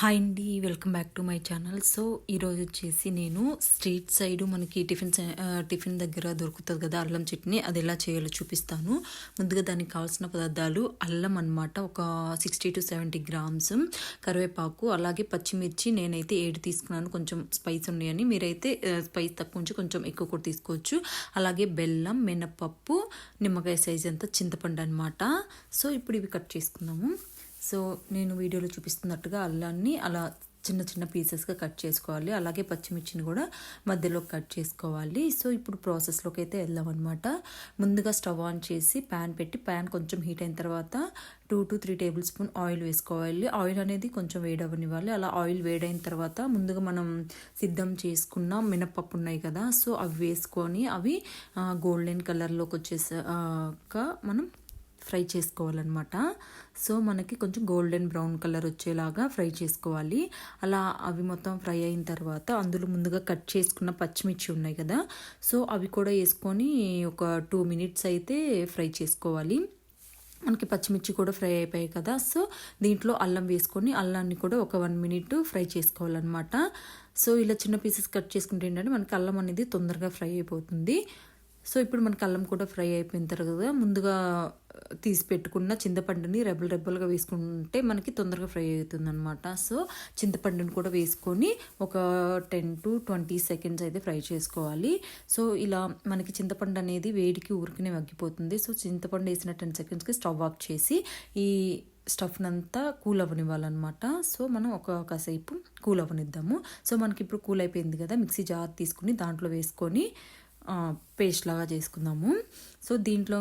Hi అండి, welcome back to my channel. So ఈరోజు వచ్చేసి నేను స్ట్రీట్ సైడ్ మనకి టిఫిన్ దగ్గర దొరుకుతుంది కదా అల్లం చట్నీ, అది ఎలా చేయాలో చూపిస్తాను. ముందుగా దానికి కావాల్సిన పదార్థాలు అల్లం అనమాట, ఒక 60 to 70 grams, కరివేపాకు, అలాగే పచ్చిమిర్చి నేనైతే 7 తీసుకున్నాను, కొంచెం స్పైస్ ఉన్నాయని. మీరైతే స్పైస్ తక్కువ ఉంచి కొంచెం ఎక్కువ కూడా తీసుకోవచ్చు. అలాగే బెల్లం, మినపప్పు, నిమ్మకాయ సైజ్ అంతా చింతపండు అనమాట. సో ఇప్పుడు ఇవి కట్ చేసుకుందాము. సో నేను వీడియోలో చూపిస్తున్నట్టుగా అల్లాన్ని అలా చిన్న చిన్న పీసెస్గా కట్ చేసుకోవాలి. అలాగే పచ్చిమిర్చిని కూడా మధ్యలో కట్ చేసుకోవాలి. సో ఇప్పుడు ప్రాసెస్లోకి అయితే వెళ్దామన్నమాట. ముందుగా స్టవ్ ఆన్ చేసి ప్యాన్ పెట్టి, ప్యాన్ కొంచెం హీట్ అయిన తర్వాత 2 to 3 tablespoon ఆయిల్ వేసుకోవాలి. ఆయిల్ అనేది కొంచెం వేడవనివ్వాలి. అలా ఆయిల్ వేడైన తర్వాత ముందుగా మనం సిద్ధం చేసుకున్న మినపప్పు ఉన్నాయి కదా, సో అవి వేసుకొని అవి గోల్డెన్ కలర్లోకి వచ్చేసాక మనం ఫ్రై చేసుకోవాలన్నమాట. సో మనకి కొంచెం గోల్డెన్ బ్రౌన్ కలర్ వచ్చేలాగా ఫ్రై చేసుకోవాలి. అలా అవి మొత్తం ఫ్రై అయిన తర్వాత అందులో ముందుగా కట్ చేసుకున్న పచ్చిమిర్చి ఉన్నాయి కదా, సో అవి కూడా వేసుకొని ఒక 2 minutes అయితే ఫ్రై చేసుకోవాలి. మనకి పచ్చిమిర్చి కూడా ఫ్రై అయిపోయాయి కదా, సో దీంట్లో అల్లం వేసుకొని అల్లాన్ని కూడా ఒక 1 minute ఫ్రై చేసుకోవాలన్నమాట. సో ఇలా చిన్న పీసెస్ కట్ చేసుకుంటే ఏంటంటే మనకి అల్లం అనేది తొందరగా ఫ్రై అయిపోతుంది. సో ఇప్పుడు మనకి అల్లం కూడా ఫ్రై అయిపోయిన తర్వాత ముందుగా తీసి పెట్టుకున్న చింతపండుని రెబ్బలుగా వేసుకుంటే మనకి తొందరగా ఫ్రై అవుతుంది అనమాట. సో చింతపండుని కూడా వేసుకొని ఒక 10 to 20 seconds అయితే ఫ్రై చేసుకోవాలి. సో ఇలా మనకి చింతపండు అనేది వేడికి ఊరికనే మగ్గిపోతుంది. సో చింతపండు వేసిన 10 secondsకి స్టవ్ ఆఫ్ చేసి ఈ స్టఫ్నంతా కూల్ అవ్వనివ్వాలన్నమాట. సో మనం కాసేపు కూల్ అవ్వనిద్దాము. సో మనకి ఇప్పుడు కూల్ అయిపోయింది కదా, మిక్సీ జార్ తీసుకుని దాంట్లో వేసుకొని పేస్ట్ లాగా చేసుకుందాము. సో దీంట్లో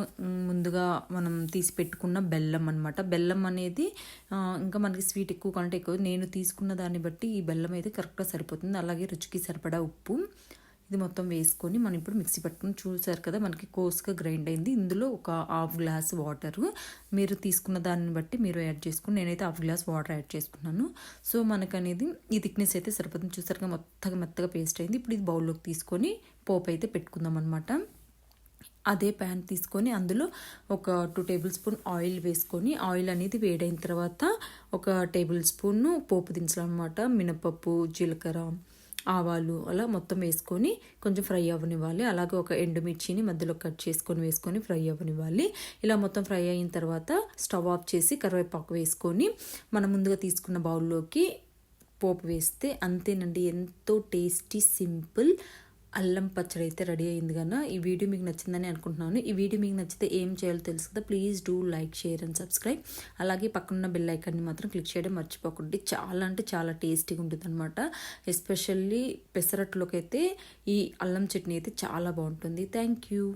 ముందుగా మనం తీసి పెట్టుకున్న బెల్లం అనమాట. బెల్లం అనేది ఇంకా మనకి స్వీట్ ఎక్కువ కంటే ఎక్కువ, నేను తీసుకున్న దాన్ని బట్టి ఈ బెల్లం అయితే కరెక్ట్గా సరిపోతుంది. అలాగే రుచికి సరిపడా ఉప్పు, ఇది మొత్తం వేసుకొని మనం ఇప్పుడు మిక్సీ పట్టుకుని చూసారు కదా మనకి కోర్స్గా గ్రైండ్ అయింది. ఇందులో ఒక 1/2 glass వాటరు, మీరు తీసుకున్న దాన్ని బట్టి మీరు యాడ్ చేసుకుని, నేనైతే 1/2 glass వాటర్ యాడ్ చేసుకున్నాను. సో మనకు అనేది ఈ థిక్నెస్ అయితే సరిపోతుంది. చూసారుగా మెత్తగా పేస్ట్ అయింది. ఇప్పుడు ఇది బౌల్లోకి తీసుకొని పోపు అయితే పెట్టుకుందాం అనమాట. అదే ప్యాన్ తీసుకొని అందులో ఒక 2 tablespoon ఆయిల్ వేసుకొని, ఆయిల్ అనేది వేడైన తర్వాత ఒక 1 tablespoon పోపు దినుసులు అనమాట, మినపప్పు, జీలకర్ర, ఆవాలు అలా మొత్తం వేసుకొని కొంచెం ఫ్రై అవ్వనివ్వాలి. అలాగే ఒక ఎండుమిర్చిని మధ్యలో కట్ చేసుకొని వేసుకొని ఫ్రై అవ్వనివ్వాలి. ఇలా మొత్తం ఫ్రై అయిన తర్వాత స్టవ్ ఆఫ్ చేసి కరివేపాకు వేసుకొని మనం ముందుగా తీసుకున్న బౌల్లోకి పోపు వేస్తే అంతేనండి, ఎంతో టేస్టీ సింపుల్ అల్లం పచ్చడి అయితే రెడీ అయింది కదా. ఈ వీడియో మీకు నచ్చిందని అనుకుంటున్నాను. ఈ వీడియో మీకు నచ్చితే ఏం చేయాలో తెలుసు కదా, please do like, share and subscribe. అలాగే పక్కనున్న బెల్ ఐకాన్ని మాత్రం క్లిక్ చేయడం మర్చిపోకండి. చాలా అంటే చాలా టేస్టీగా ఉంటుంది అనమాట. ఎస్పెషల్లీ పెసరట్లోకి అయితే ఈ అల్లం చట్నీ అయితే చాలా బాగుంటుంది. Thank you.